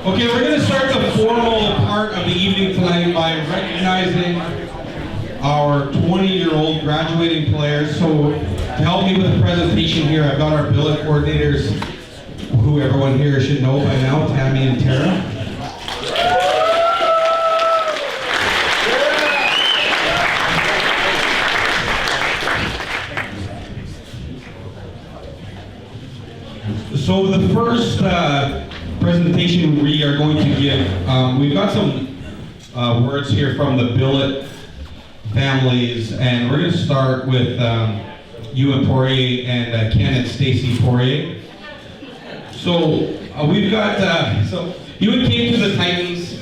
Okay, we're going to start the formal part of the evening tonight by recognizing our 20-year-old graduating players. So to help me with the presentation here, I've got our billet coordinators, who everyone here should know by now, Tammy and Tara. So the first presentation we are going to give, we've got some words here from the billet families, and we're going to start with Ewan Poirier and Ken and Stacy Poirier. So we've got, so Ewan came to the Titans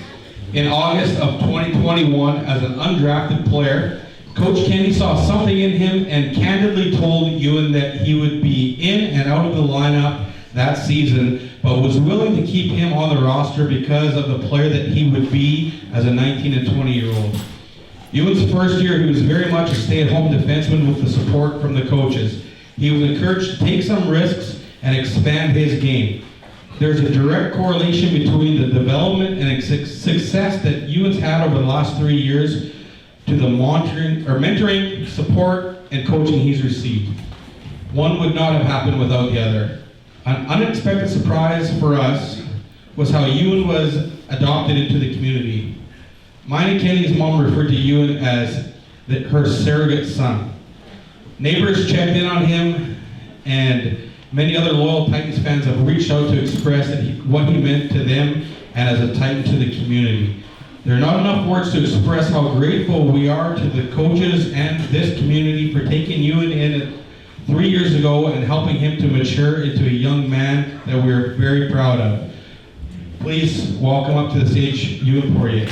in August of 2021 as an undrafted player. Coach Kenny saw something in him and candidly told Ewan that he would be in and out of the lineup that season, but was willing to keep him on the roster because of the player that he would be as a 19 and 20-year-old. Ewan's first year, he was very much a stay-at-home defenseman with the support from the coaches. He was encouraged to take some risks and expand his game. There's a direct correlation between the development and success that Ewan's had over the last 3 years to the mentoring, support, and coaching he's received. One would not have happened without the other. An unexpected surprise for us was how Ewan was adopted into the community. Mine and Kenny's mom referred to Ewan as her surrogate son. Neighbors checked in on him, and many other loyal Titans fans have reached out to express what he meant to them and as a Titan to the community. There are not enough words to express how grateful we are to the coaches and this community for taking Ewan in 3 years ago and helping him to mature into a young man that we're very proud of. Please welcome up to the stage, Ewan Poirier.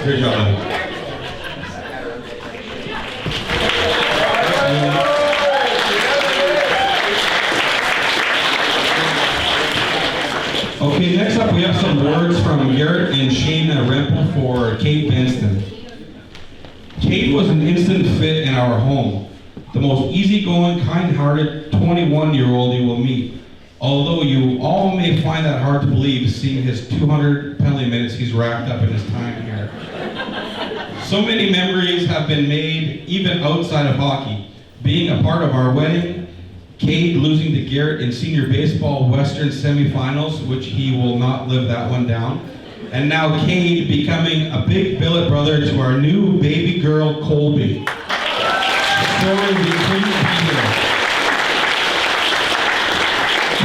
Good job. Okay, next up we have some words from Garrett and Shayna Rempel for Kate Benston. Kate was an instant fit in our home. The most easygoing, kind-hearted 21-year-old you will meet. Although you all may find that hard to believe, seeing his 200 penalty minutes he's racked up in his time here. So many memories have been made, even outside of hockey. Being a part of our wedding, Cade losing to Garrett in senior baseball Western semifinals, which he will not live that one down. And now Cade becoming a big billet brother to our new baby girl, Colby. Story we couldn't be here.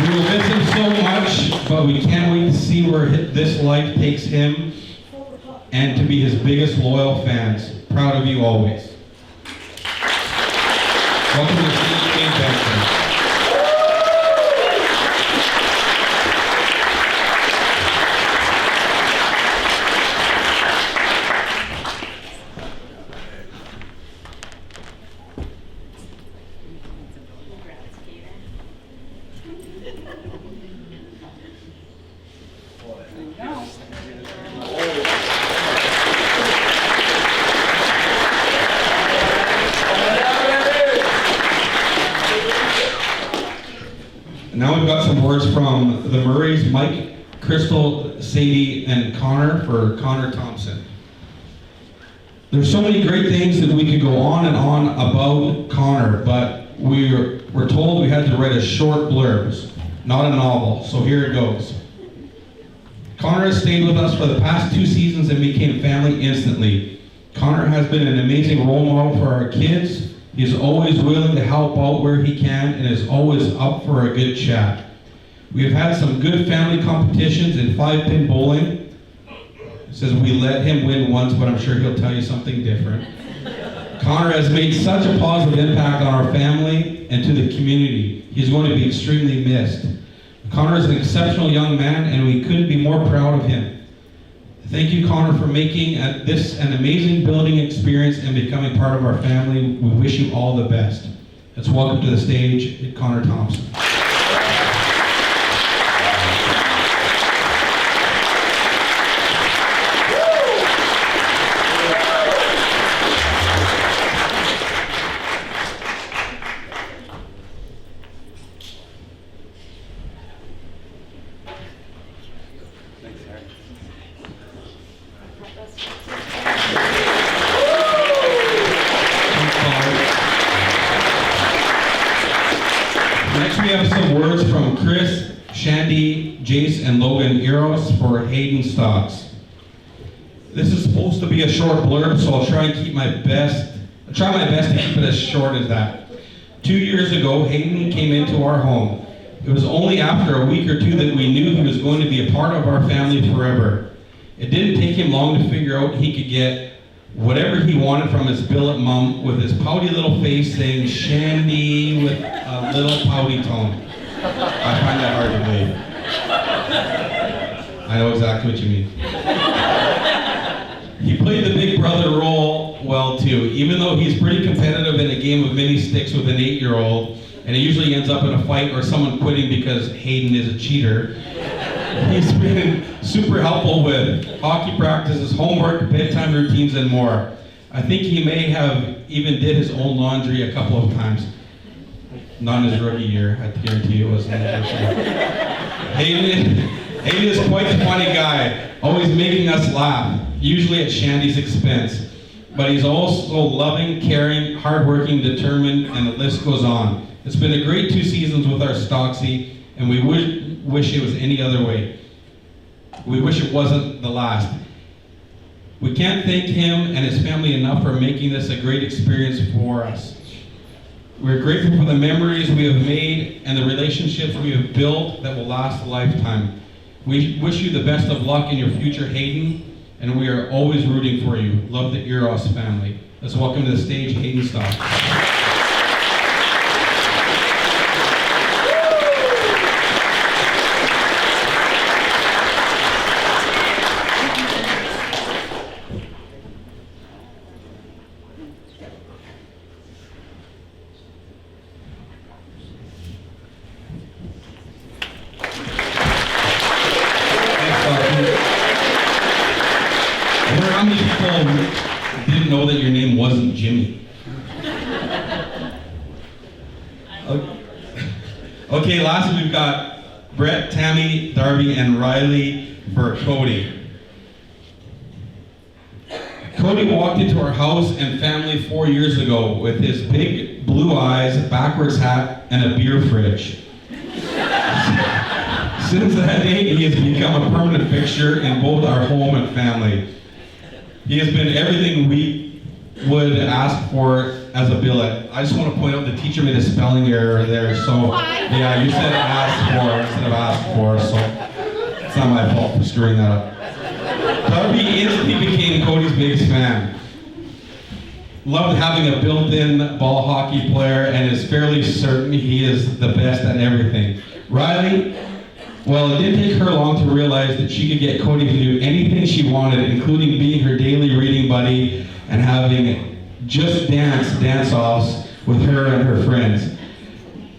We will miss him so much, but we can't wait to see where this life takes him and to be his biggest loyal fans. Proud of you always. Welcome to Steve Kane Benson. Now we've got some words from the Murrays, Mike, Crystal, Sadie, and Connor for Connor Thompson. There's so many great things that we could go on and on about Connor, but we were told we had to write a short blurb, not a novel, so here it goes. Connor has stayed with us for the past 2 seasons and became family instantly. Connor has been an amazing role model for our kids. He is always willing to help out where he can and is always up for a good chat. We have had some good family competitions in 5-pin bowling. It says we let him win once, but I'm sure he'll tell you something different. Connor has made such a positive impact on our family and to the community. He's going to be extremely missed. Connor is an exceptional young man, and we couldn't be more proud of him. Thank you, Connor, for making this an amazing building experience and becoming part of our family. We wish you all the best. Let's welcome to the stage Connor Thompson. Next we have some words from Chris, Shandy, Jace, and Logan Eros for Hayden Stocks. This is supposed to be a short blurb, so I'll try my best to keep it as short as that. 2 years ago, Hayden came into our home. It was only after a week or two that we knew he was going to be a part of our family forever. It didn't take him long to figure out he could get whatever he wanted from his billet mom with his pouty little face saying Shandy with a little pouty tone. I find that hard to believe. I know exactly what you mean. He played the big brother role well too, even though he's pretty competitive in a game of mini sticks with an 8-year-old, and it usually ends up in a fight or someone quitting because Hayden is a cheater. He's been super helpful with hockey practices, homework, bedtime routines, and more. I think he may have even did his own laundry a couple of times. Not in his rookie year, I guarantee you it wasn't in the first year. Hayden is quite a funny guy, always making us laugh, usually at Shandy's expense. But he's also loving, caring, hardworking, determined, and the list goes on. It's been a great 2 seasons with our Stocksy, and we wish it was any other way. We wish it wasn't the last. We can't thank him and his family enough for making this a great experience for us. We're grateful for the memories we have made and the relationships we have built that will last a lifetime. We wish you the best of luck in your future, Hayden, and we are always rooting for you. Love the Eros family. Let's welcome to the stage Hayden Stock. How many people didn't know that your name wasn't Jimmy? Okay, lastly we've got Brett, Tammy, Darby, and Riley for Cody. Cody walked into our house and family 4 years ago with his big blue eyes, backwards hat, and a beer fridge. Since that day, he has become a permanent fixture in both our home and family. He has been everything we would ask for as a billet. I just want to point out the teacher made a spelling error there, so yeah, you said asked for instead of asked for, so it's not my fault for screwing that up. Darby instantly became Cody's biggest fan. Loved having a built-in ball hockey player and is fairly certain he is the best at everything. Riley, well, it didn't take her long to realize that she could get Cody to do anything she wanted, including being her daily reading buddy and having just dance-offs with her and her friends.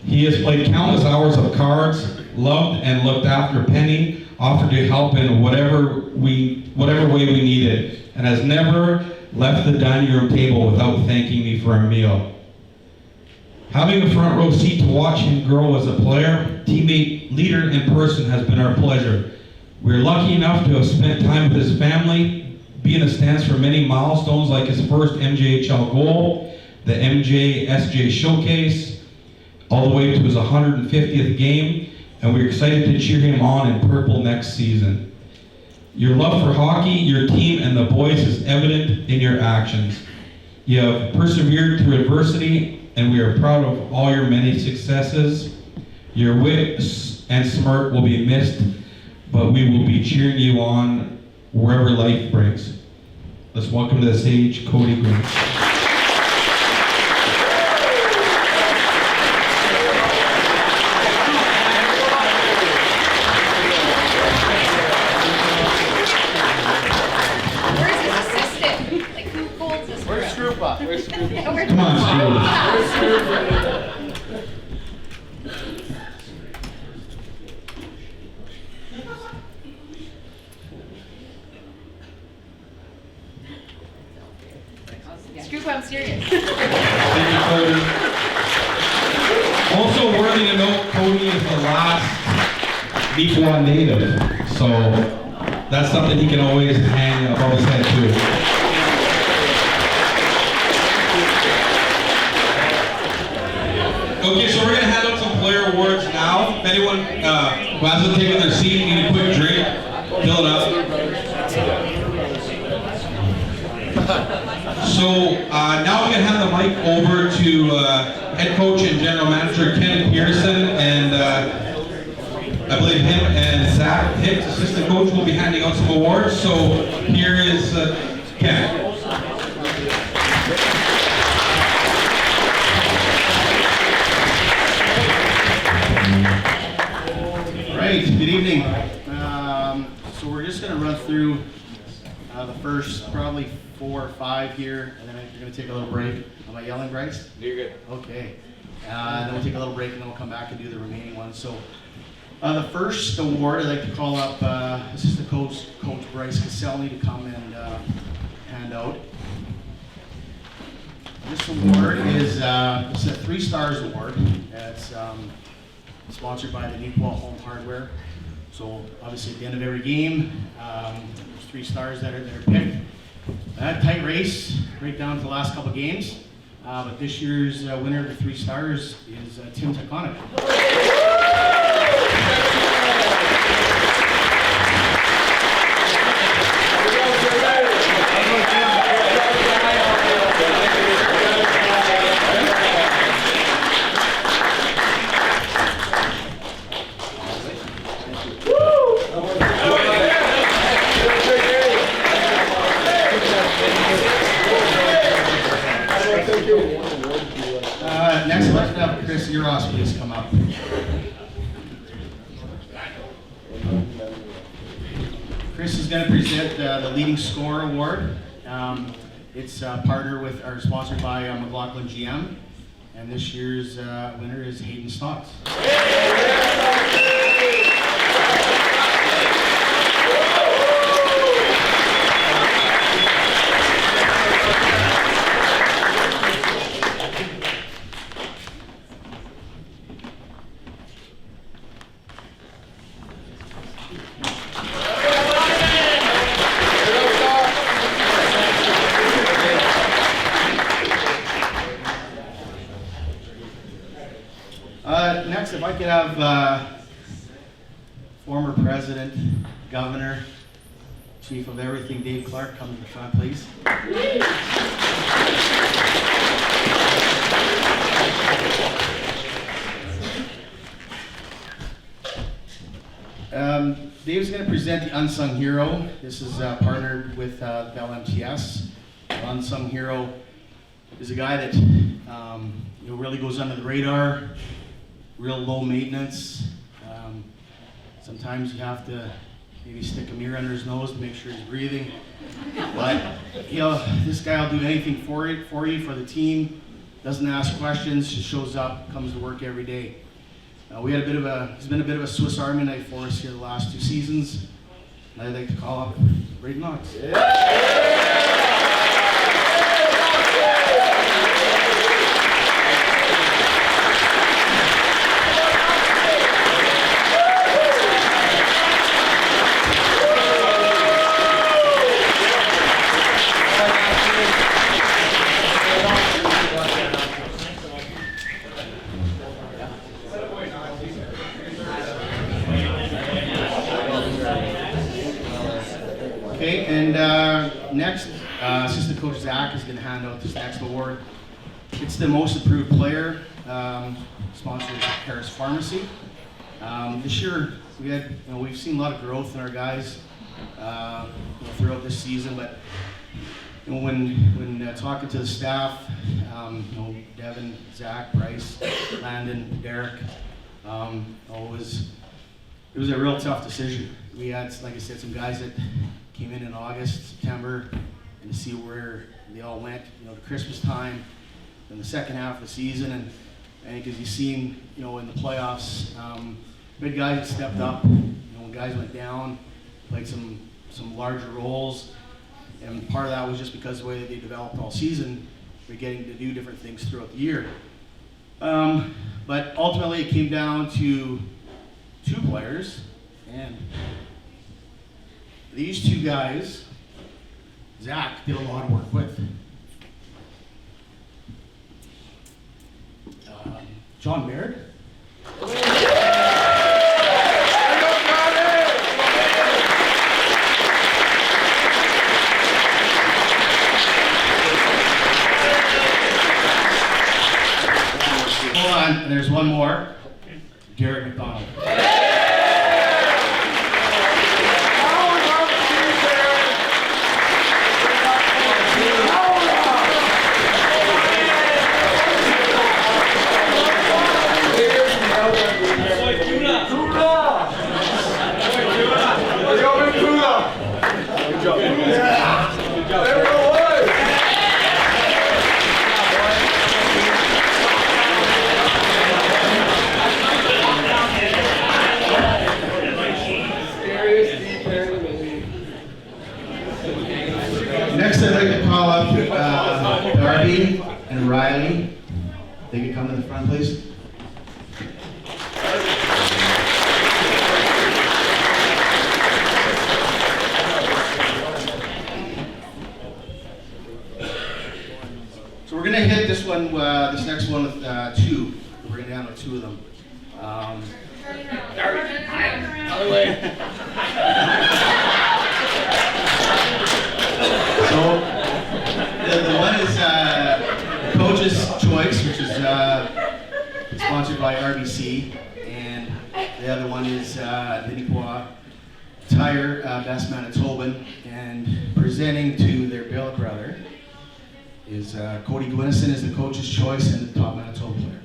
He has played countless hours of cards, loved and looked after Penny, offered to help in whatever way we needed, and has never left the dining room table without thanking me for a meal. Having a front row seat to watch him grow as a player, teammate, leader, and person has been our pleasure. We're lucky enough to have spent time with his family, be in the stands for many milestones like his first MJHL goal, the MJ-SJ Showcase, all the way to his 150th game, and we're excited to cheer him on in purple next season. Your love for hockey, your team, and the boys is evident in your actions. You have persevered through adversity, and we are proud of all your many successes. Your wit and smirk will be missed, but we will be cheering you on wherever life brings. Let's welcome to the stage Cody Green. Where's his assistant? Like, who holds this? Where's Scroopa? Where's Scroopa? Come on, Scroopa. Where's Scroopa? why I'm serious. Thank you, Cody. Also worthy to note, Cody is the last Neepawa native, so that's something he can always hang above his head too. Okay, so we're gonna hand out some player awards now. If anyone who hasn't taken their seat, need a quick drink, fill it up. So now we're going to hand the mic over to head coach and general manager Ken Pearson, and I believe him and Zach Hicks, assistant coach, will be handing out some awards. So here is Ken. Right, good evening. So we're just going to run through the first probably 4 or 5 here, and then we're going to take a little break. Am I yelling, Bryce? You're good. Okay. Then we'll take a little break, and then we'll come back and do the remaining ones. So the first award, I'd like to call up assistant coach Bryce Caselny to come and hand out. This award is it's a 3 Stars award. It's sponsored by the Neepawa Home Hardware. So obviously at the end of every game, there's 3 stars that are picked. Tight race right down to the last couple games. But this year's winner of the 3 stars is Tim Taconic. Next, let's have Chris Uros please come up. Chris is going to present the Leading Scorer Award. It's partnered with, or sponsored by McLaughlin GM, and this year's winner is Hayden Stotts. Next, if I could have former president, governor, chief of everything, Dave Clark, come to the front, please. Dave's going to present the Unsung Hero. This is partnered with Bell MTS. The Unsung Hero is a guy that really goes under the radar. Real low maintenance. Sometimes you have to maybe stick a mirror under his nose to make sure he's breathing. But this guy will do anything for you, for the team. Doesn't ask questions, just shows up, comes to work every day. He's been a bit of a Swiss Army knife for us here the last 2 seasons. And I'd like to call up Braden Knox. Okay, and next, Assistant Coach Zach is going to hand out this next award. It's the Most Improved Player, sponsored by Paris Pharmacy. This year, we've seen a lot of growth in our guys throughout this season, but when talking to the staff, Devin, Zach, Bryce, Landon, Derek, it was a real tough decision. We had, like I said, some guys that came in August, September, and to see where they all went, to Christmas time, in the second half of the season, and I think as you've seen, in the playoffs, big guys that stepped up. When guys went down, played some larger roles, and part of that was just because of the way that they developed all season. we're getting to do different things throughout the year. But ultimately, it came down to 2 players, and these 2 guys, Zach did a lot of work with. John Baird. Hold on, and there's one more. Garrett McDonald. Next, I'd like to call up Darby and Riley. They can come to the front, please. So we're going to hit this one, this next one with 2. We're going to handle 2 of them. Darby, other way. So the one is Coach's Choice, which is sponsored by RBC, and the other one is the Neepawa Tire Best Manitoban, and presenting to their billet brother is Cody Gwinison is the Coach's Choice and the top Manitoba player.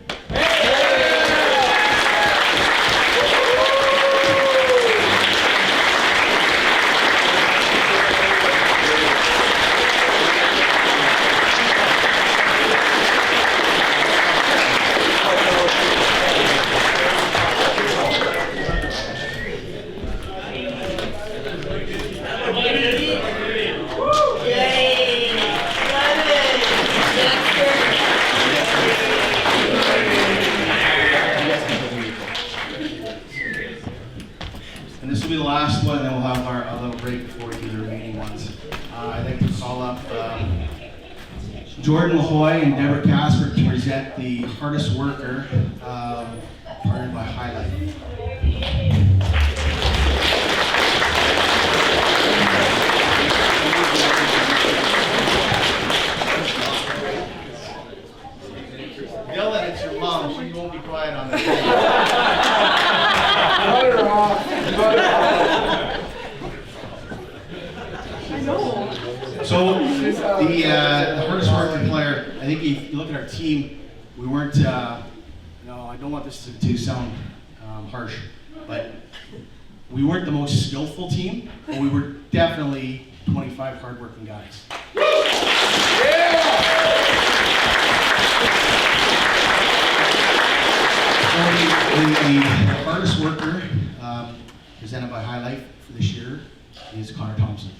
And this will be the last one, and then we'll have our little break before we do the remaining ones. I'd like to call up Jordan LaHoy and Deborah Casper to present the hardest worker, partnered by Highlight. Dylan, it's your mom. She won't be quiet on this. So the hardest working player, I think if you look at our team, we weren't, no, I don't want this to sound harsh, but we weren't the most skillful team, but we were definitely 25 hardworking guys. The hardest worker, presented by Highlight for this year, is Connor Thompson.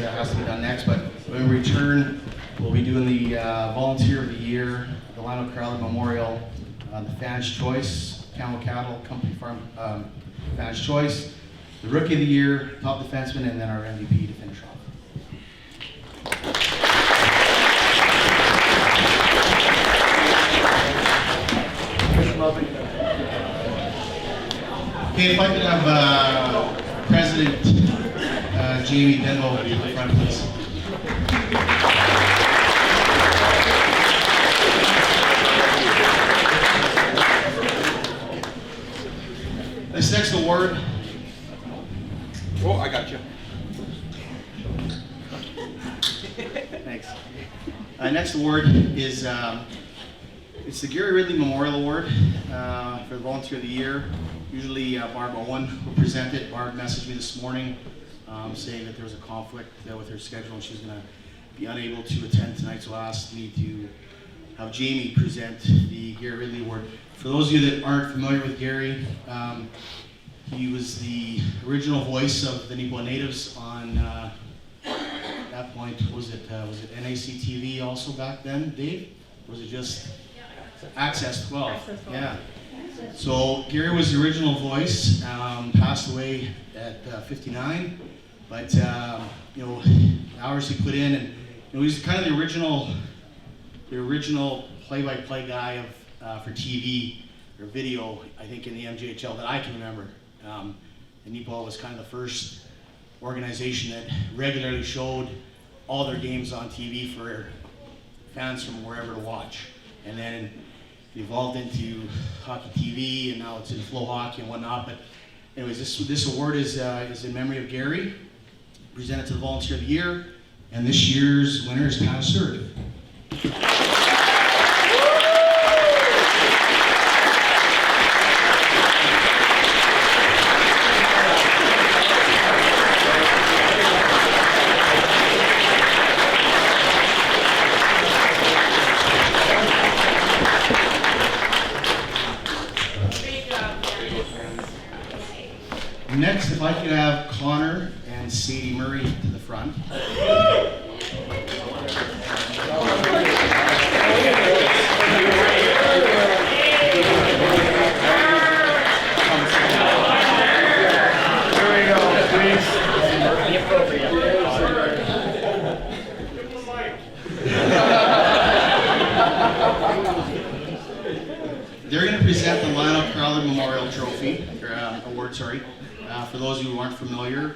Has to be done next, but when we return, we'll be doing the Volunteer of the Year, the Lionel Crowley Memorial, the Fans Choice, Camel Cattle Company Farm Fans Choice, the Rookie of the Year, Top Defenseman, and then our MVP to finish off. Okay, if I could have President Jamie Denbo in the front, please. This next award. Oh, I got you. next award is it's the Gary Ridley Memorial Award for the Volunteer of the Year. Usually Barb Owen will present it. Barb messaged me this morning saying that there was a conflict with her schedule and she's going to be unable to attend tonight, so asked me to have Jamie present the Gary Ridley Award. For those of you that aren't familiar with Gary, he was the original voice of the Neepawa Natives on, at that point, was it NAC TV also back then, Dave? Or was it just Access 12? Access 12. Yeah. So Gary was the original voice, passed away at 59, but you know, hours he put in, and you know, he was kind of the original play-by-play guy for TV or video, I think, in the MJHL that I can remember. And Neepawa was kind of the first organization that regularly showed all their games on TV for fans from wherever to watch. And then it evolved into Hockey TV, and now it's in Flow Hockey and whatnot. But anyways, this award is in memory of Gary, presented to the Volunteer of the Year, and this year's winner is Tana Surd. Next, if I could have Connor and Sadie Murray to the front. They're going to present the Lionel Crowther Memorial Trophy, or award, sorry. For those who aren't familiar,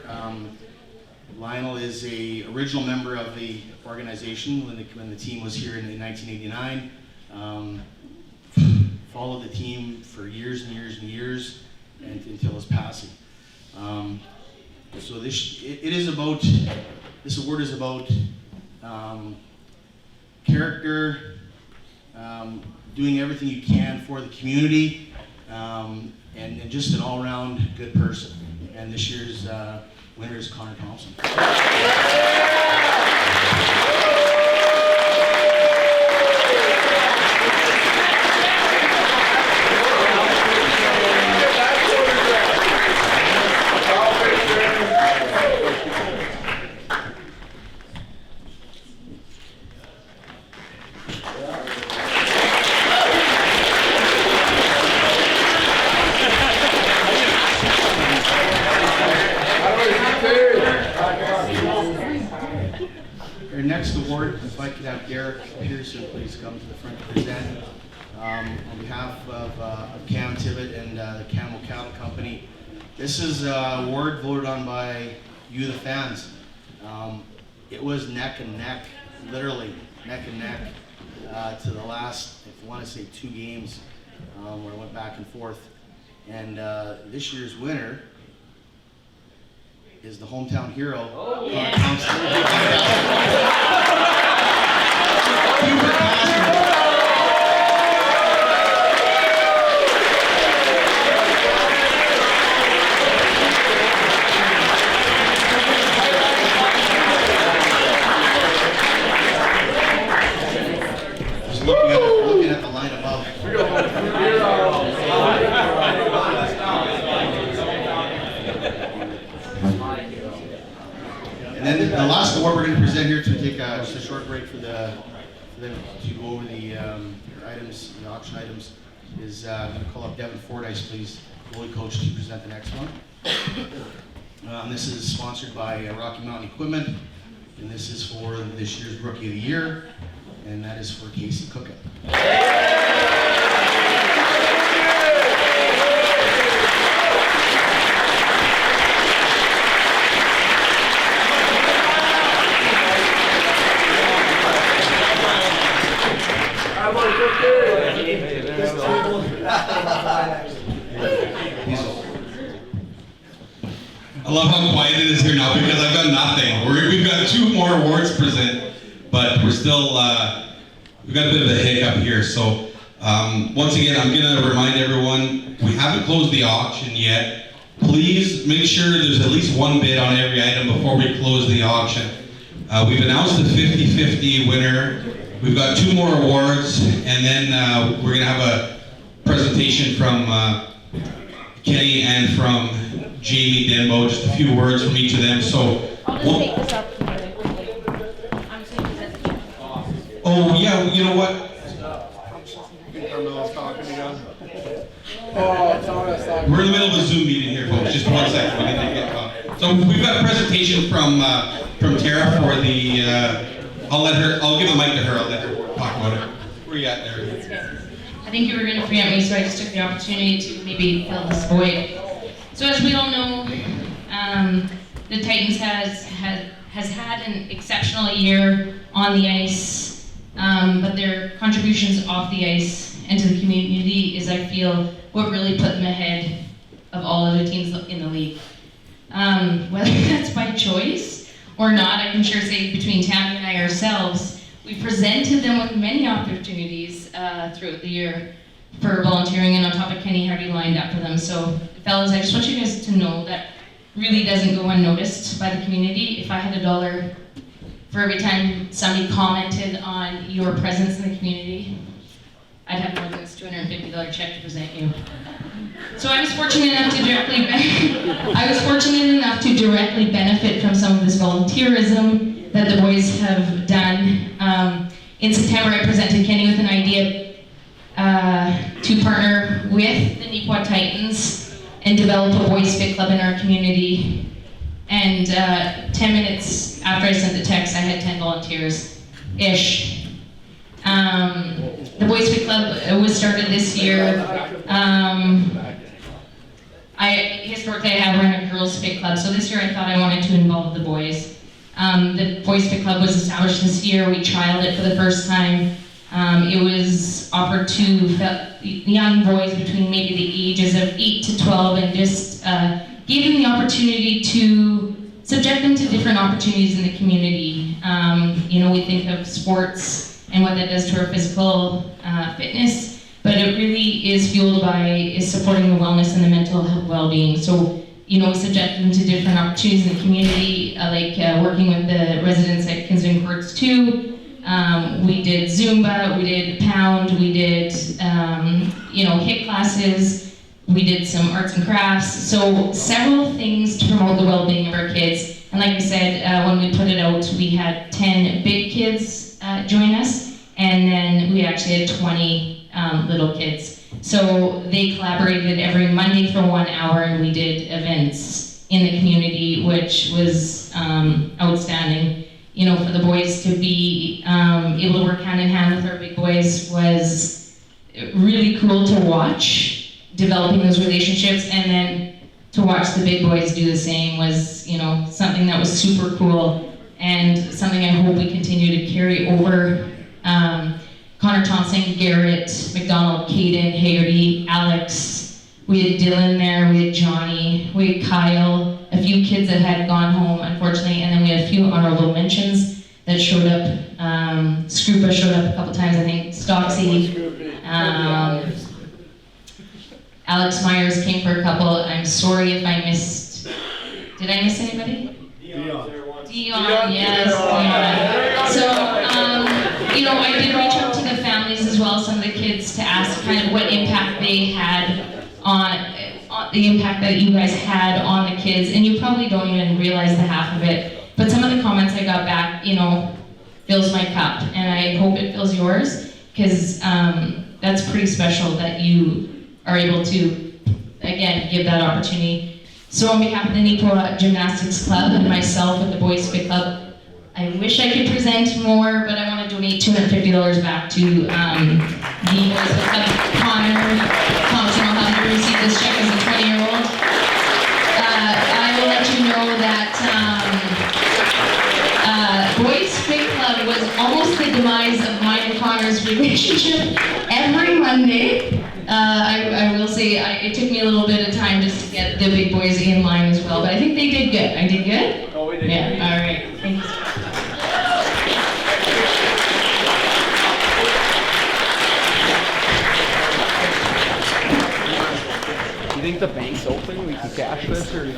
Lionel is a original member of the organization when the team was here in 1989. Followed the team for years and years and years, and until his passing. So this award is about character, doing everything you can for the community, and just an all-around good person. And this year's winner is Connor Thompson. Your next award, if I could have Derek Pearson please come to the front to present. On behalf of Cam Tibbet and the Camel Cattle Company. This is an award voted on by you, the fans. It was neck and neck, literally neck and neck, to the last, if you want to say, 2 games where it went back and forth. And this year's winner is the hometown hero, Connor Thompson. Just looking at the line above. And then the last award we're going to present here to take just a short break for them to go over the items, the auction items, is I'm going to call up Devin Fordyce, please, goalie coach, to present the next one. This is sponsored by Rocky Mountain Equipment, and this is for this year's Rookie of the Year, and that is for Casey Cookett. I love how quiet it is here now because I've got nothing. We've got 2 more awards to present, but we're still we've got a bit of a hiccup here. So once again, I'm gonna remind everyone, we haven't closed the auction yet. Please make sure there's at least one bid on every item before we close the auction. We've announced the 50-50 winner. We've got 2 more awards, and then we're gonna have a presentation from Kenny and from Jamie Denbo, just a few words from each of them. So, I'll just take this up really quickly. I'm just going to present it. oh yeah, you know what? We're in the middle of a Zoom meeting here, folks. Just 1 second. We need to get caught. So we've got a presentation from Tara for the. I'll give the mic to her. I'll let her talk about it. Where are you at there? I think you were going to preempt me, so I just took the opportunity to maybe fill this void. So as we all know, the Titans has had an exceptional year on the ice, but their contributions off the ice and to the community is, I feel, what really put them ahead of all other teams in the league. Whether that's by choice or not, I can sure say between Tammy and I ourselves, we presented them with many opportunities throughout the year for volunteering, and on top of Kenny Hardy lined up for them. So, fellas, I just want you guys to know that really doesn't go unnoticed by the community. If I had $1 for every time somebody commented on your presence in the community, I'd have more than this $250 check to present you. So I was fortunate enough to directly benefit from some of this volunteerism that the boys have done. In September, I presented Kenny with an idea to partner with the Neepawa Titans and develop a boys fit club in our community. And 10 minutes after I sent the text, I had 10 volunteers-ish. The boys fit club was started this year. Historically, I have run a girls fit club, so this year I thought I wanted to involve the boys. The Boys Fit Club was established this year. We trialed it for the first time. It was offered to young boys between maybe the ages of 8 to 12 and just gave them the opportunity to subject them to different opportunities in the community. We think of sports and what that does to our physical fitness, but it really is fueled by supporting the wellness and the mental health well-being. So, we subject them to different opportunities in the community, like working with the residents at Kinsman Courts 2. We did Zumba, we did Pound, we did, HIIT classes, we did some arts and crafts. So several things to promote the well-being of our kids. And like I said, when we put it out, we had 10 big kids join us, and then we actually had 20 little kids. So they collaborated every Monday for 1 hour, and we did events in the community, which was outstanding. For the boys to be able to work hand in hand with our big boys was really cool to watch, developing those relationships, and then to watch the big boys do the same was, something that was super cool, and something I hope we continue to carry over. Connor Thompson, Garrett, McDonald, Caden, Haggerty, Alex, we had Dylan there, we had Johnny, we had Kyle, a few kids that had gone home, unfortunately, and then we had a few honorable mentions that showed up. Scrupa showed up a couple times, I think, Stocksy. Alex Myers came for a couple. I'm sorry if I missed, did I miss anybody? Dion, yes, Dion. So, I did reach out to the families as well, some of the kids, to ask kind of what impact they had on the impact that you guys had on the kids, and you probably don't even realize the half of it. But some of the comments I got back, fills my cup, and I hope it fills yours, because that's pretty special that you are able to, again, give that opportunity. So on behalf of the Neepawa Gymnastics Club and myself with the Boys Fit Club, I wish I could present more, but I want to donate $250 back to the Boys Fit Club. Connor Thompson will have to receive this check as a 20-year-old. I will let you know that Boys Fit Club was almost the demise of mine and Connor's relationship every Monday. I will say it took me a little bit of time just to get the big boys in line as well, but I think they did good. I did good? Oh, we did. Yeah, all right. Thank you. think the bank's open? We can cash this or no?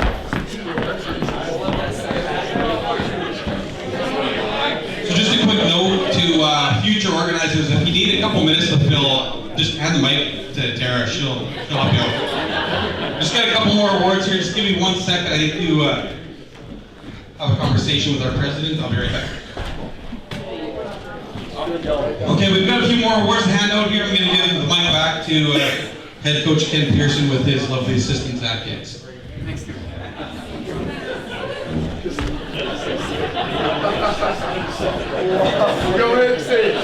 So just a quick note to future organizers, if you need a couple minutes to fill, just hand the mic to Tara, she'll help you out. Just got a couple more awards here, just give me 1 second, I need to have a conversation with our president, I'll be right back. Okay, we've got a few more awards to hand out here, I'm going to give the mic back to head coach Ken Pearson with his lovely assistant Zach Hicks. Go ahead, say.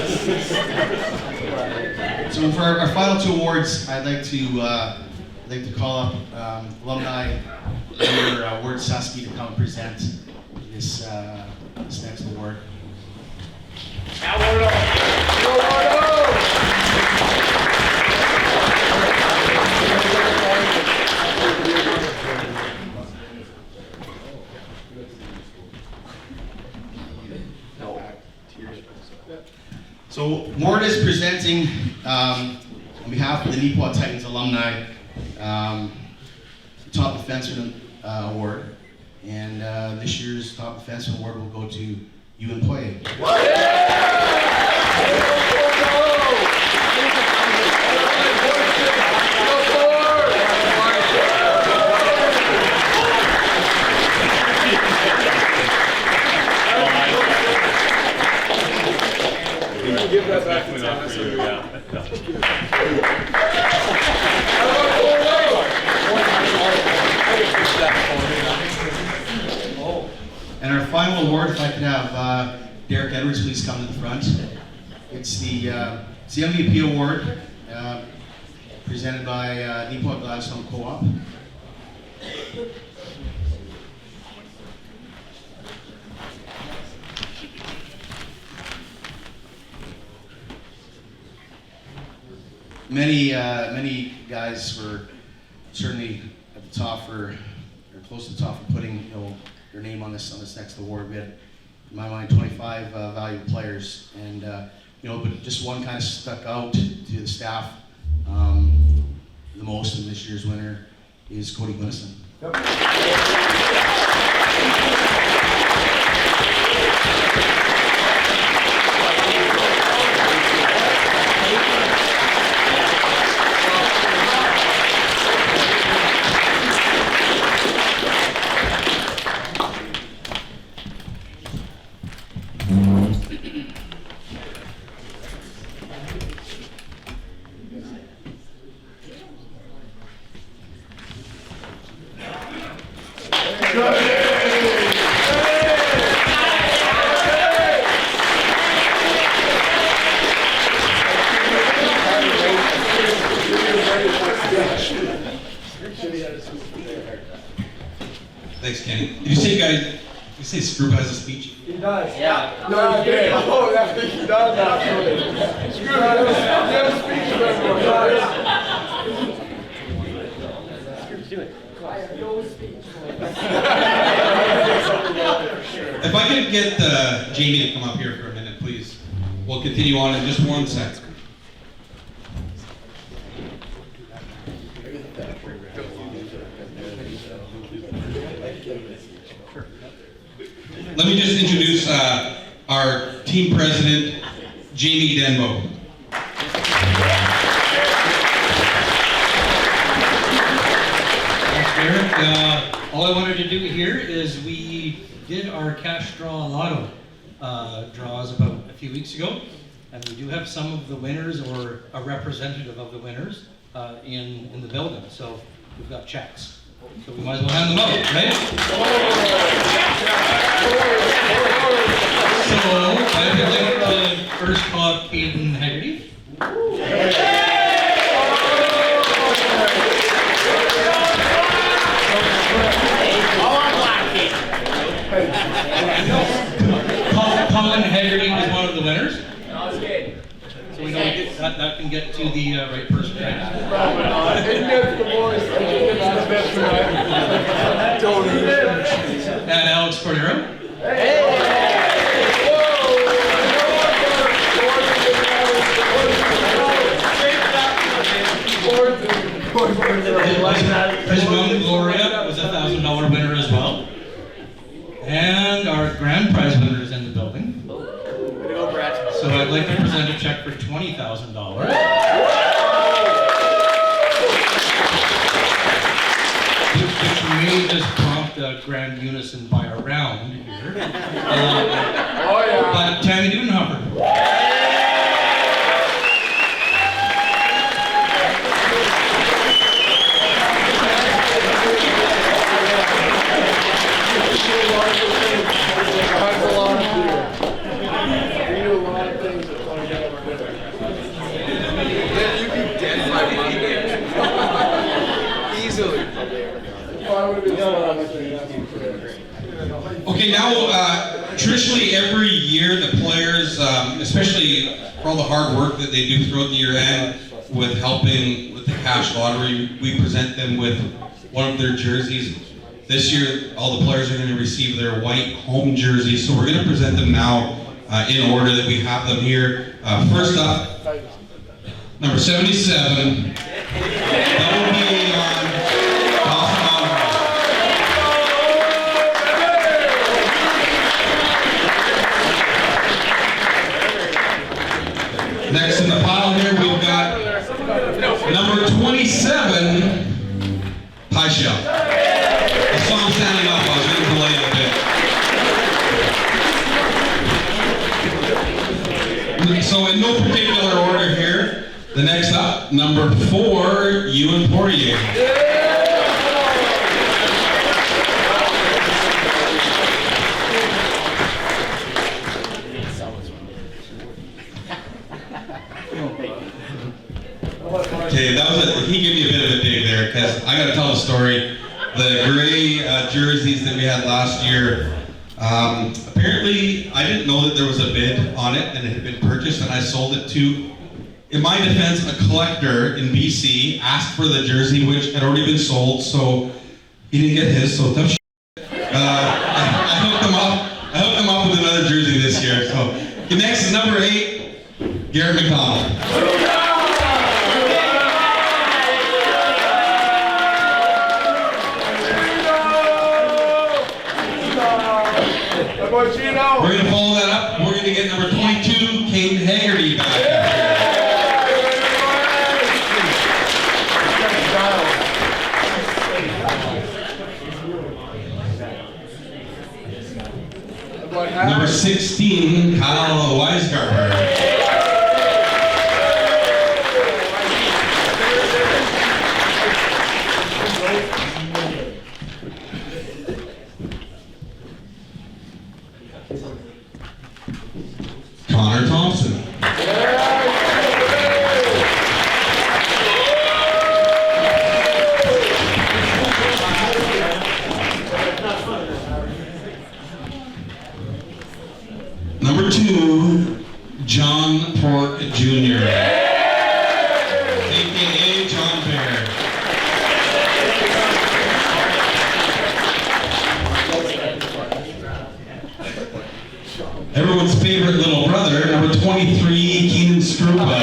So for our final 2 awards, I'd like to call up alumni member Ward Susky to come and present this next award. So Ward is presenting on behalf of the Neepawa Titans alumni the Top Defenseman Award, and this year's Top Defenseman Award will go to Ewan Poye. Give that back to Thomas. And our final award, if I could have Derek Edwards please come to the front. It's the MVP Award presented by Neepawa Gladstone Co-op. Many guys were certainly at the top or close to the top for putting their name on this next award. We had, in my mind, 25 valuable players, and but just one kind of stuck out to the staff the most. And this year's winner is Cody Gunnison. Thanks, Kenny. Did you say, guys, did you say Scroope has a speech? He does. Yeah. No, he did. Oh, that's what he does actually. Scroope has a speech for everyone. Do it. If I could get Jamie to come up here for a minute, please. We'll continue on in just 1 sec. Let me just introduce our team president, Jamie Denbo. Thanks, Derek. All I wanted to do here is we did our cash draw lotto draws about a few weeks ago, and we do have some of the winners or a representative of the winners in the building. So we've got checks. So we might as well hand them out, right? So I would like to first call up Caden Haggerty. Colin Haggerty was one of the winners. So we know that can get to the right person, right? And Alex Cordero. His mom, Gloria, was a $1,000 winner as well. And our grand prize winner is in the building. Way to go, Brett. So I'd like to present a check for $20,000. Which may just prompt a grand unison by a round here. Oh, yeah. But Tammy Dudenhofer. Okay, now, traditionally every year the players, especially for all the hard work that they do throughout the year and with helping with the cash lottery, we present them with one of their jerseys. This year, all the players are going to receive their white home jerseys, so we're going to present them now in order that we have them here. First up, number 77. That will be on next in the pile here, we've got number 27, High Shelf. I saw him standing up, I was going to delay it a bit. So in no particular order here, the next up, number 4, Ewan Poirier. Okay, he gave me a bit of a dig there, because I got to tell a story. The gray jerseys that we had last year, apparently I didn't know that there was a bid on it and it had been purchased, and I sold it to, in my defense, a collector in BC asked for the jersey, which had already been sold, so he didn't get his, so tough shit. I hooked him up with another jersey this year. So next is number 8, Garrett McDonald. We're going to follow that up. We're going to get number 22, Kane Haggerty back. Number 16, Kyle Weisgarber. Connor Thompson. Number 2, John Pork Jr. AKA John Bear. Everyone's favorite little brother, number 23, Keenan Strupa.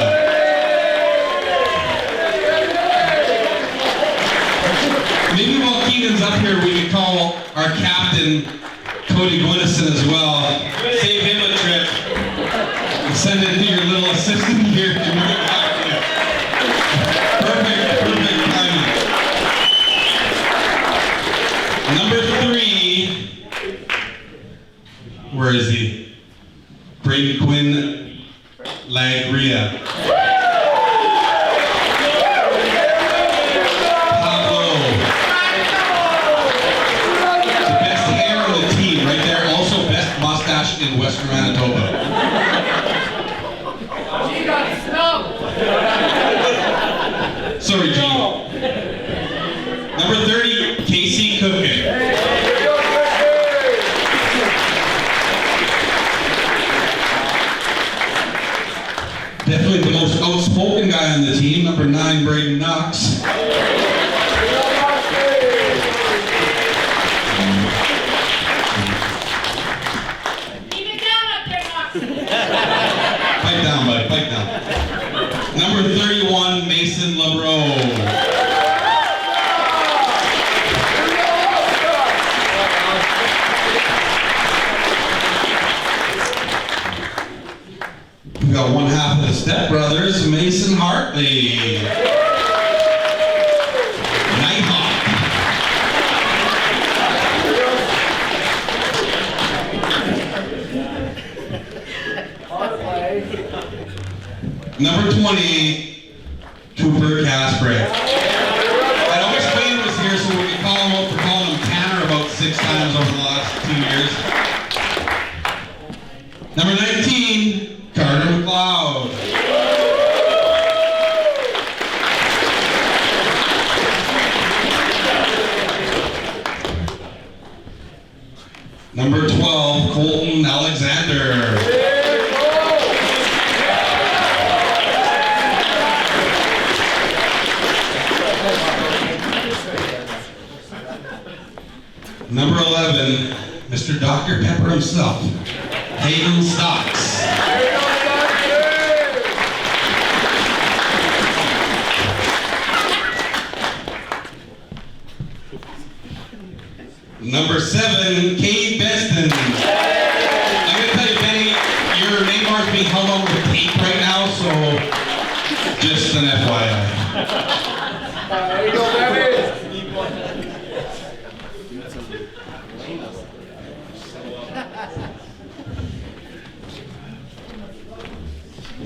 Maybe while Keenan's up here, we could call our captain, Cody Gwynison, as well. Save him a trip. And send it to your little assistant here to bring it back to you. Perfect timing. Number 3, where is he? Brady Quinn Lagria. Pablo. The best hair on the team right there. Also best mustache in Western Manitoba. He got snubbed. Sorry, G. Number 30, Casey Cookin. Definitely the most outspoken guy on the team, number 9, Braden Knox. Keep it down up there, Knox. Pipe down, buddy, pipe down. Number 31, Mason LeBron. got one half of the Step Brothers, Mason Hartley. Nighthawk. Number 20, Cooper Casper. I know his Wayne was here, so we can call him out for calling him Tanner about 6 times over the last 2 years. Number 19, Carter McLeod. Number 12, Colton Alexander. Number 11, Mr. Dr. Pepper himself, Hayden Stocks. Number 7, Kate Beston. I'm going to tell you, Benny, your name mark's being held on with tape right now, so just an FYI. There you go, Benny.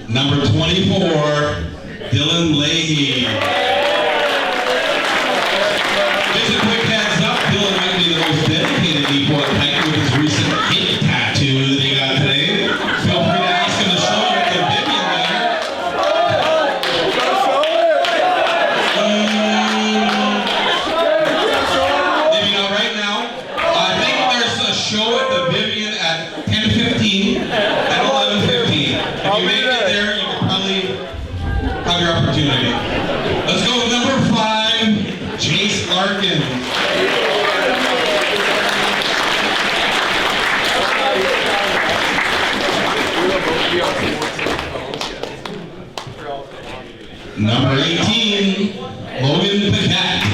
Number 24, Dylan Leahy. Just a quick heads up, Dylan might be the most dedicated Neepawa Titan with his recent hit tattoo that he got today. Feel free to ask him to show you the Vivian there. Maybe not right now. I think there's a show at the Vivian at 10:15 and 11:15. If you make it there, you can probably have your opportunity. Let's go with number 5, Chase Larkin. Number 18, Logan Paquette.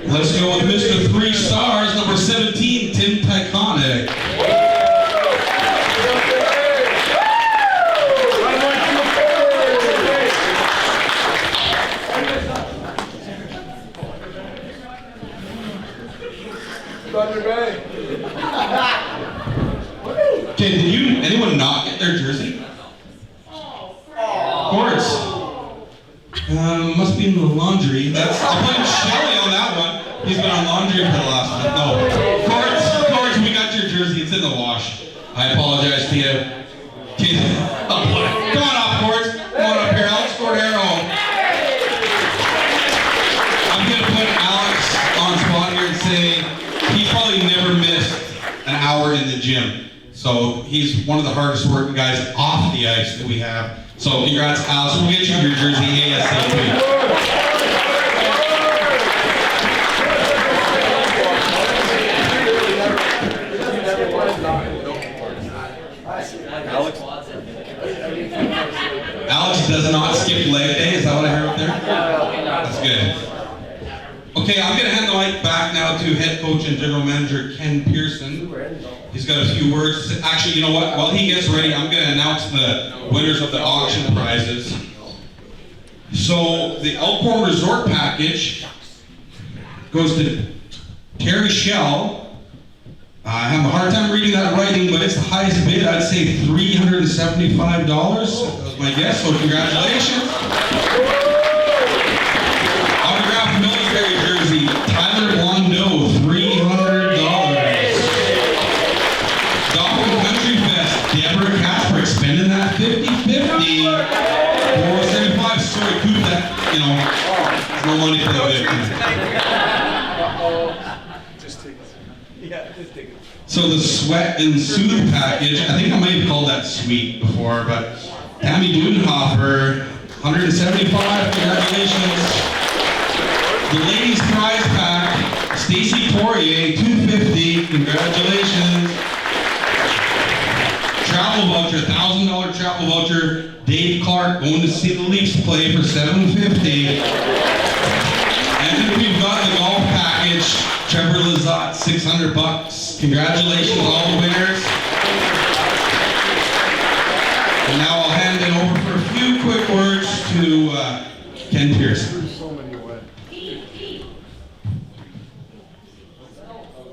Let's go with Mr. 3 Stars, number 17, Tim Tyconic. Thunder Bay. Okay, did anyone not get their jersey? Of course. Must be in the laundry. I'll blame Shelly on that one. He's been on laundry for the last month. No. Courts, we got your jersey. It's in the wash. I apologize to you. Okay. Oh, come on up, Courts. Come on up here. Alex Cordero. I'm going to put Alex on spot here and say he's probably never missed an hour in the gym. So he's one of the hardest working guys off the ice that we have. So congrats, Alex. We'll get you your jersey ASAP. Alex does not skip leg day. Is that what I heard up there? That's good. Okay, I'm going to hand the mic back now to head coach and general manager Ken Pearson. He's got a few words. Actually, you know what? While he gets ready, I'm going to announce the winners of the auction prizes. So the Elkhorn Resort Package goes to Terry Shell. I have a hard time reading that writing, but it's the highest bid. I'd say $375. That was my guess, so congratulations. Autographed military jersey, Tyler Blondeau, $300. Dolphin Country Fest, Deborah Casper, spending that 50-50. $475. Sorry, Coop, that, there's no money for that victim. So the Sweat and Soothe package, I think I might have called that sweet before, but Tammy Dudenhofer, $175, congratulations. The ladies prize pack, Stacy Poirier, $250, congratulations. Travel voucher, $1,000 travel voucher, Dave Clark going to see the Leafs play for $750. And Lazat, $600. Congratulations, all the winners. And now I'll hand it over for a few quick words to Ken Pearson. So many went.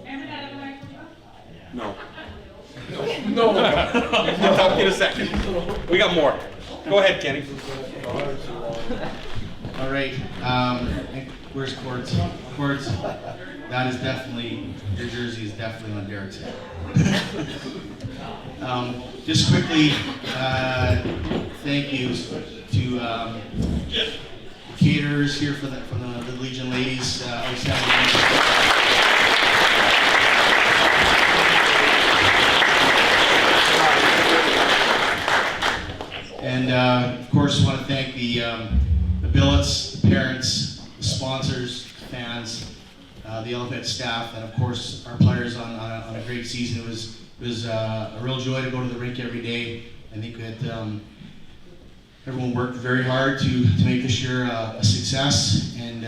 Remember that other microphone? No. I'll talk to you in a second. We got more. Go ahead, Kenny. All right, where's Quartz? Quartz, that is definitely, your jersey is definitely on Derek's head. Just quickly, thank yous to caterers here from the Legion ladies. And of course, I want to thank the billets, the parents, the sponsors, fans, the Elephant staff, and of course our players on a great season. It was a real joy to go to the rink every day. I think that everyone worked very hard to make this year a success. And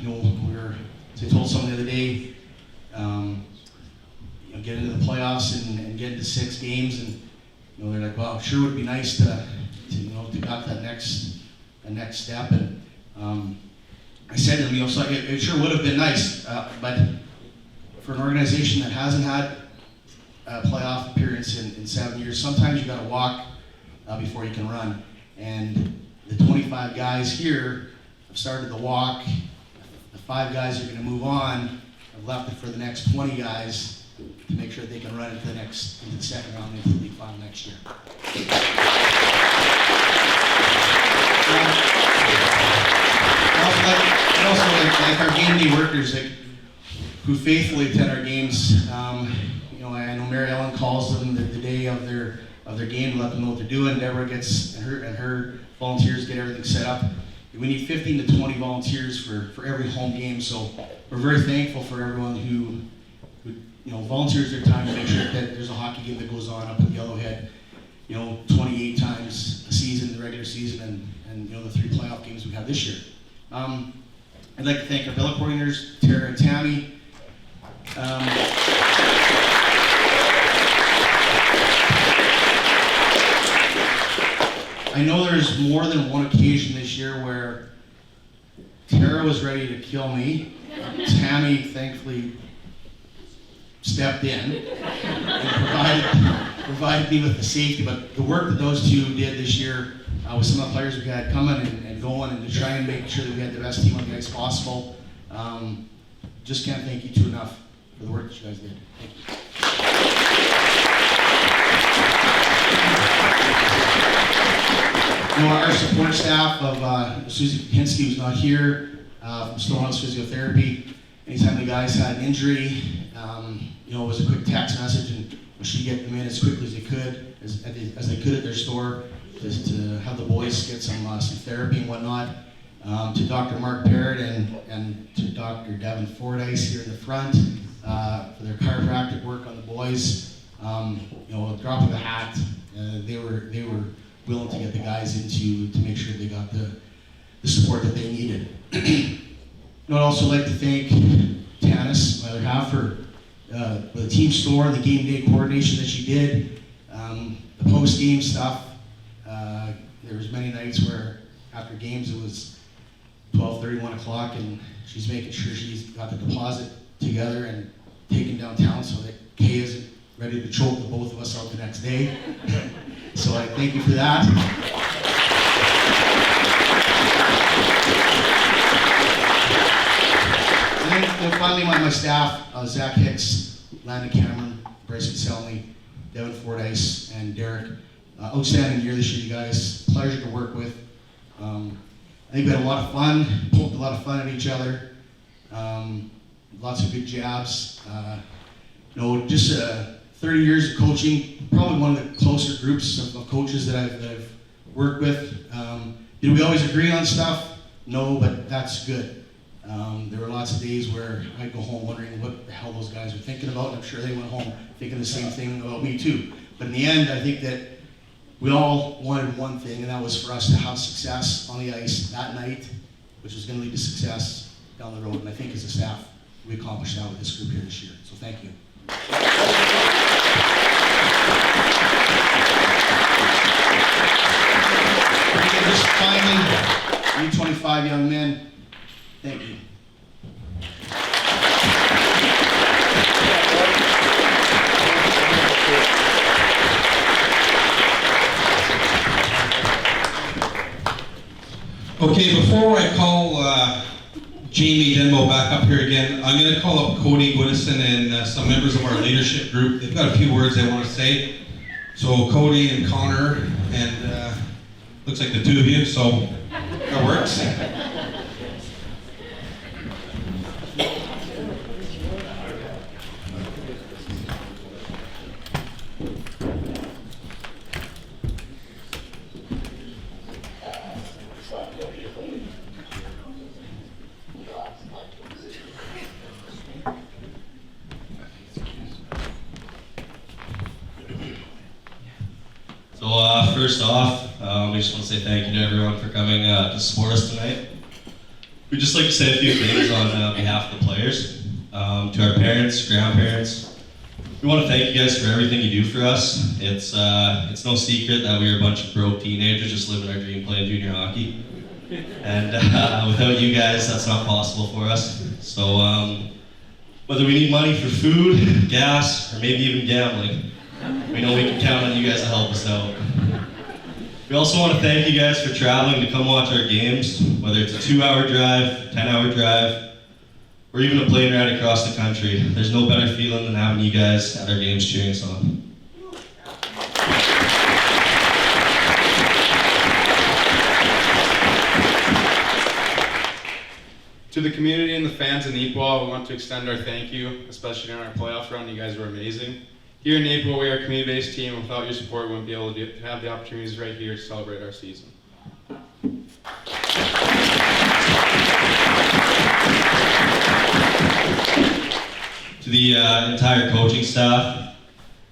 you know, as I told someone the other day, you know, get into the playoffs and get into 6 games, and you know, they're like, "Wow, sure would be nice to you know, to got that next step." And I said to them, you know, so it sure would have been nice, but for an organization that hasn't had a playoff appearance in 7 years, sometimes you got to walk before you can run. And the 25 guys here have started the walk. The 5 guys are going to move on. I've left it for the next 20 guys to make sure they can run into the second round, into the league final next year. I'd also like our game day workers who faithfully attend our games. You know, I know Mary Ellen calls them the day of their game to let them know what they're doing. Deborah gets and her volunteers get everything set up. We need 15 to 20 volunteers for every home game. So we're very thankful for everyone who you know, volunteers their time to make sure that there's a hockey game that goes on up at Yellowhead. You know, 28 times a season, the regular season, and you know, the 3 playoff games we have this year. I'd like to thank our billet coordinators, Tara and Tammy. I know there's more than one occasion this year where Tara was ready to kill me. Tammy thankfully stepped in and provided me with the safety. But the work that those two did this year with some of the players we had coming and going, and to try and make sure that we had the best team on the ice possible, just can't thank you two enough for the work that you guys did. Thank you. You know, our support staff of Susie Hinsky, who's not here, from Stonehouse Physiotherapy. Anytime the guys had an injury, you know, it was a quick text message, and she'd get them in as quickly as they could, as they could at their store, just to have the boys get some therapy and whatnot. To Dr. Mark Parrott and to Dr. Devin Fordyce here in the front for their chiropractic work on the boys. You know, a drop of the hat, they were willing to get the guys into to make sure they got the support that they needed. I'd also like to thank Tanis, my other half, for the team store and the game day coordination that she did. The post-game stuff, there was many nights where after games it was 12:30, 1 o'clock, and she's making sure she's got the deposit together and taken downtown so that Kay isn't ready to choke the both of us out the next day. So I thank you for that. And then finally, my staff, Zach Hicks, Landon Cameron, Bryce Conselny, Devin Fordyce, and Derek. Outstanding year this year, you guys. Pleasure to work with. I think we had a lot of fun, poked a lot of fun at each other. Lots of good jabs. You know, just 30 years of coaching, probably one of the closer groups of coaches that I've worked with. Did we always agree on stuff? No, but that's good. There were lots of days where I'd go home wondering what the hell those guys were thinking about, and I'm sure they went home thinking the same thing about me too. But in the end, I think that we all wanted one thing, and that was for us to have success on the ice that night, which was going to lead to success down the road. And I think as a staff, we accomplished that with this group here this year. So thank you. And just finally, you 25 young men, thank you. Okay, before I call Jamie Denbo back up here again, I'm going to call up Cody Goodison and some members of our leadership group. They've got a few words they want to say. So Cody and Connor, and looks like the two of you, so that works. So first off, we just want to say thank you to everyone for coming to support us tonight. We'd just like to say a few things on behalf of the players. To our parents, grandparents, we want to thank you guys for everything you do for us. It's no secret that we are a bunch of broke teenagers just living our dream playing junior hockey. And without you guys, that's not possible for us. So whether we need money for food, gas, or maybe even gambling, we know we can count on you guys to help us out. We also want to thank you guys for traveling to come watch our games, whether it's a 2-hour drive, 10-hour drive, or even a plane ride across the country. There's no better feeling than having you guys at our games cheering us on. To the community and the fans in Neepawa, we want to extend our thank you, especially during our playoff run. You guys were amazing. Here in Neepawa, we are a community-based team. Without your support, we wouldn't be able to have the opportunities right here to celebrate our season. To the entire coaching staff,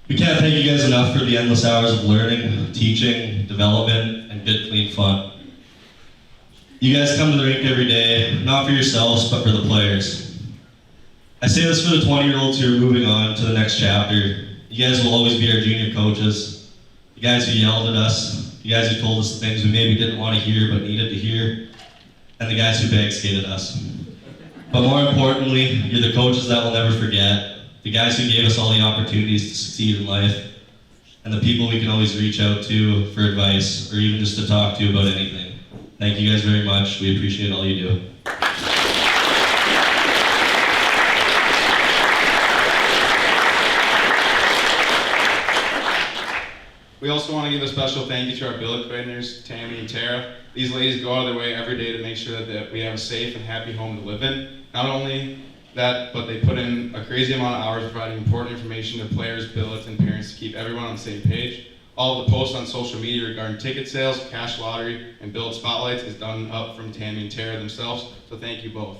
we can't thank you guys enough for the endless hours of learning, teaching, development, and good, clean fun. You guys come to the rink every day, not for yourselves, but for the players. I say this for the 20-year-olds who are moving on to the next chapter. You guys will always be our junior coaches, the guys who yelled at us, the guys who told us the things we maybe didn't want to hear but needed to hear, and the guys who bag-skated us. But more importantly, you're the coaches that we'll never forget, the guys who gave us all the opportunities to succeed in life, and the people we can always reach out to for advice or even just to talk to about anything. Thank you guys very much. We appreciate all you do. We also want to give a special thank you to our billet coordinators, Tammy and Tara. These ladies go out of their way every day to make sure that we have a safe and happy home to live in. Not only that, but they put in a crazy amount of hours providing important information to players, billets, and parents to keep everyone on the same page. All of the posts on social media regarding ticket sales, cash lottery, and billet spotlights is done up from Tammy and Tara themselves, so thank you both.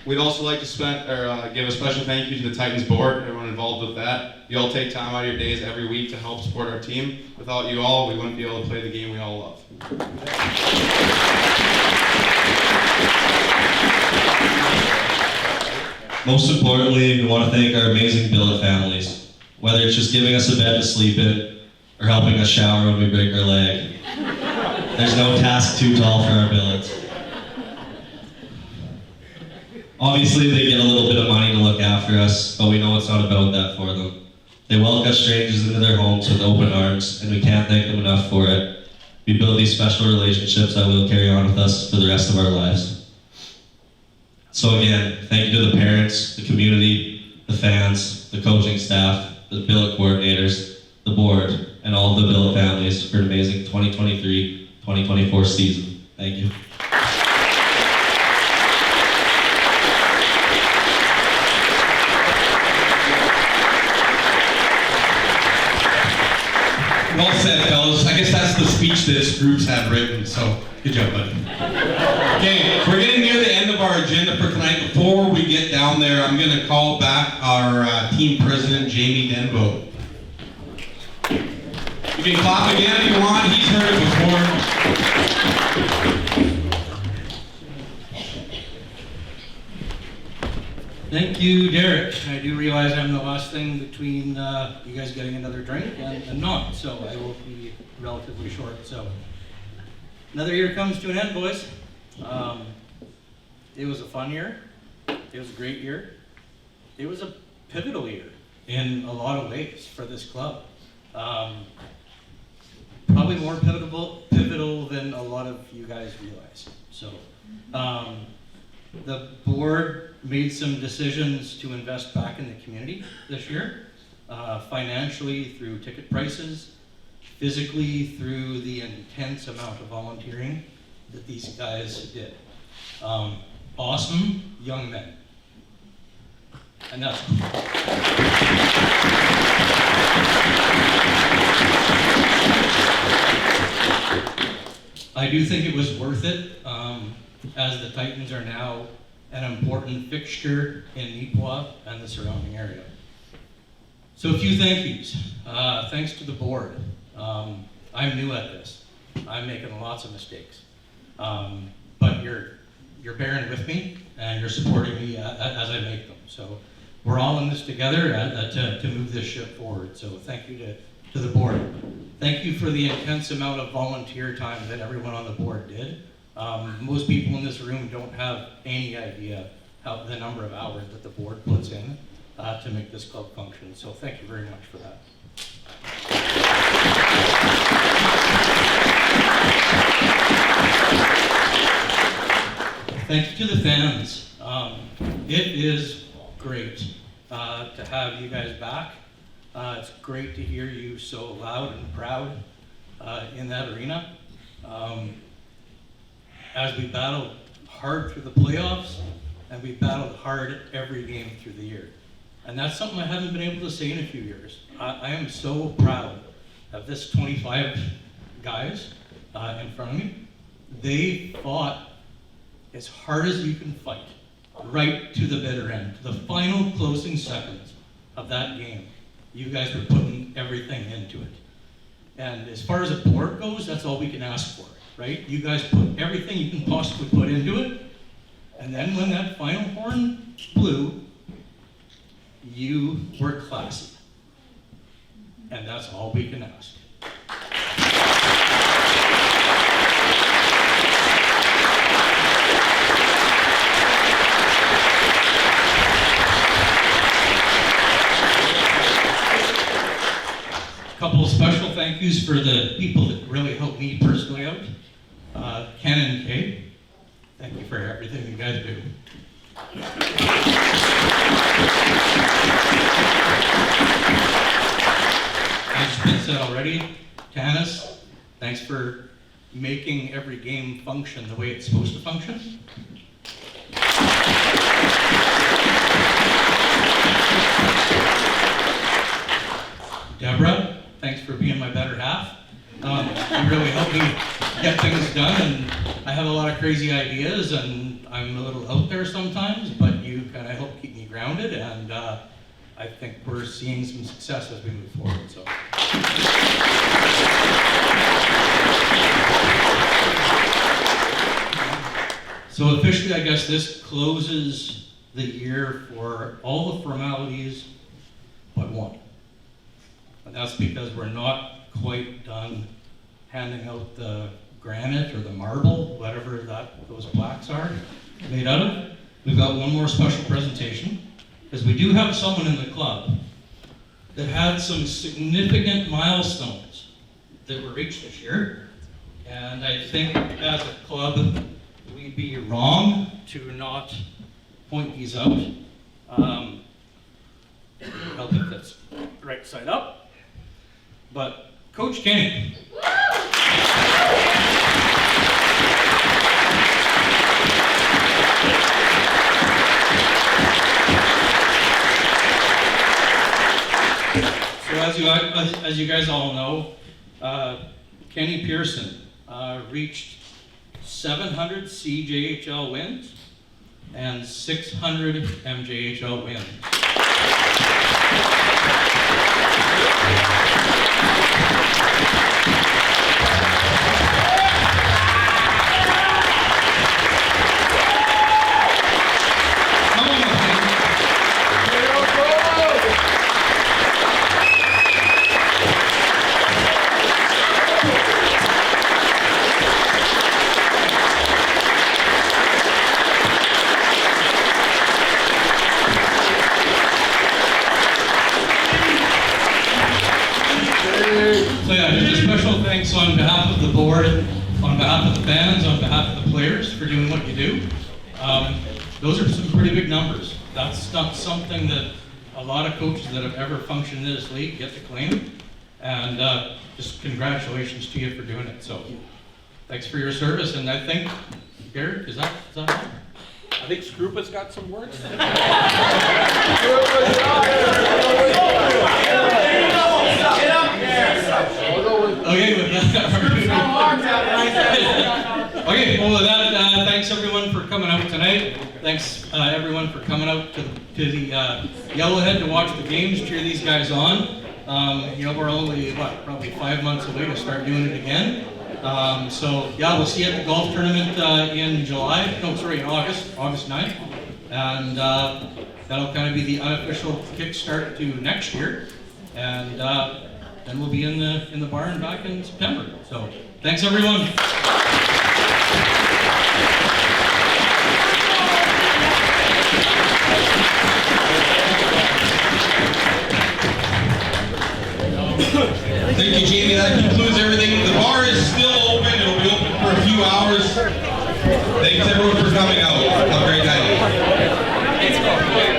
We'd also like to give a special thank you to the Titans board, everyone involved with that. You all take time out of your days every week to help support our team. Without you all, we wouldn't be able to play the game we all love. Most importantly, we want to thank our amazing billet families. Whether it's just giving us a bed to sleep in, or helping us shower when we break our leg. There's no task too tall for our billets. Obviously, they get a little bit of money to look after us, but we know it's not about that for them. They welcome strangers into their homes with open arms, and we can't thank them enough for it. We build these special relationships that will carry on with us for the rest of our lives. So again, thank you to the parents, the community, the fans, the coaching staff, the billet coordinators, the board, and all of the billet families for an amazing 2023-2024 season. Thank you. Well said, fellas. I guess that's the speech this groups have written, so good job, buddy. Okay, we're getting near the end of our agenda for tonight. Before we get down there, I'm going to call back our team president, Jamie Denbo. You can clap again if you want. He's heard it before. Thank you, Derek. I do realize I'm the last thing between you guys getting another drink and not, so I will be relatively short. So another year comes to an end, boys. It was a fun year. It was a great year. It was a pivotal year in a lot of ways for this club. Probably more pivotal than a lot of you guys realize. So the board made some decisions to invest back in the community this year, financially through ticket prices, physically through the intense amount of volunteering that these guys did. Awesome young men. And that's I do think it was worth it, as the Titans are now an important fixture in Neepawa and the surrounding area. So a few thank yous. Thanks to the board. I'm new at this. I'm making lots of mistakes. But you're bearing with me and you're supporting me as I make them. So we're all in this together to move this ship forward. So thank you to the board. Thank you for the intense amount of volunteer time that everyone on the board did. Most people in this room don't have any idea how the number of hours that the board puts in to make this club function. So thank you very much for that. Thank you to the fans. It is great to have you guys back. It's great to hear you so loud and proud in that arena. As we battled hard through the playoffs, and we battled hard every game through the year. And that's something I haven't been able to say in a few years. I am so proud of this 25 guys in front of me. They fought as hard as you can fight, right to the bitter end, to the final closing seconds of that game. You guys were putting everything into it. And as far as a board goes, that's all we can ask for, right? You guys put everything you can possibly put into it, and then when that final horn blew, you were classy. And that's all we can ask. Couple of special thank yous for the people that really helped me personally out. Ken and Kay, thank you for everything you guys do. As has been said already, Tanis, thanks for making every game function the way it's supposed to function. Deborah, thanks for being my better half. You really helped me get things done, and I have a lot of crazy ideas, and I'm a little out there sometimes, but you kind of help keep me grounded, and I think we're seeing some success as we move forward. So officially, I guess this closes the year for all the formalities but one. And that's because we're not quite done handing out the granite or the marble, whatever those plaques are made out of. We've got one more special presentation, because we do have someone in the club that had some significant milestones that were reached this year. And I think as a club, we'd be wrong to not point these out. Help if that's right side up. But Coach Kenny. So as you guys all know, Kenny Pearson reached 700 CJHL wins and 600 MJHL wins. for doing what you do. Those are some pretty big numbers. That's not something that a lot of coaches that have ever functioned in this league get to claim. And just congratulations to you for doing it. So thanks for your service. And I think, Garrett, is that all? I think Scrupa's got some words. Okay, with that. Okay, well with that, thanks everyone for coming out tonight. Thanks everyone for coming out to the Yellowhead to watch the games, cheer these guys on. You know, we're only, probably 5 months away to start doing it again. So yeah, we'll see you at the golf tournament in August 9th. And that'll kind of be the unofficial kickstart to next year. And then we'll be in the barn back in September. So thanks everyone. Thank you, Jamie. That concludes everything. The bar is still open. It'll be open for a few hours. Thanks everyone for coming out. Have a great night.